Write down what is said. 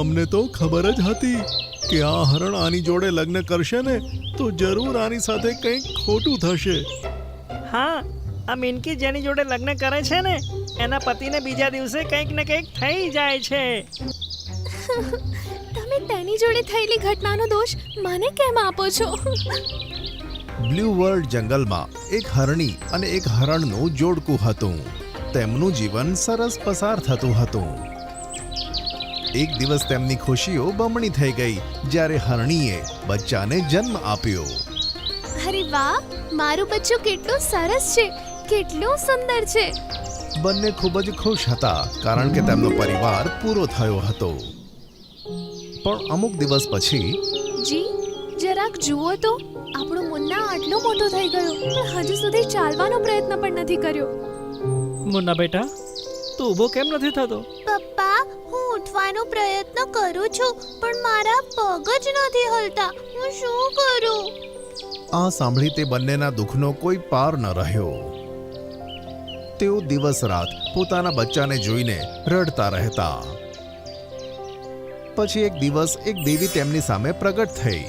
અમને તો ખબર જ હતી કે આ હરણ આની જોડે લગ્ન કરશે ને તો જરૂર આની સાથે કંઈક ખોટું થશે. હા, આ મિનકી જેની જોડે લગ્ન કરે છે ને એના પતિને બીજા દિવસે કંઈક ને કંઈક થઈ જાય છે. તમે તેની જોડે થયેલી ઘટનાનો દોષ મને કેમ આપો છો? બ્લુ વર્લ્ડ જંગલમાં એક હરણી અને એક હરણનું જોડકું હતું. તેમનું જીવન સરસ પસાર થતું હતું. એક દિવસ તેમની ખુશીઓ બમણી થઈ ગઈ જ્યારે હરણીએ બચ્ચાને જન્મ આપ્યો. અરે વાહ, મારું બચ્ચું કેટલું સરસ છે, કેટલું સુંદર છે. બંને ખૂબ જ ખુશ હતા કારણ કે તેમનો પરિવાર પૂરો થયો હતો. પણ અમુક દિવસ પછી જી, જરાક જુઓ તો, આપણો મુન્ના આટલો મોટો થઈ ગયો પણ હજુ સુધી ચાલવાનો પ્રયત્ન પણ નથી કર્યો. મુન્ના બેટા, તું ઊભો કેમ નથી થતો? પપ્પા, હું ઉઠવાનો પ્રયત્ન કરું છું પણ મારા પગ જ નથી હલતા. હું શું કરું? આ સાંભળી તે બંનેના દુઃખનો કોઈ પાર ન રહ્યો. તેઓ દિવસ રાત પોતાના બચ્ચાને જોઈને રડતા રહેતા. પછી એક દિવસ એક દેવી તેમની સામે પ્રગટ થઈ.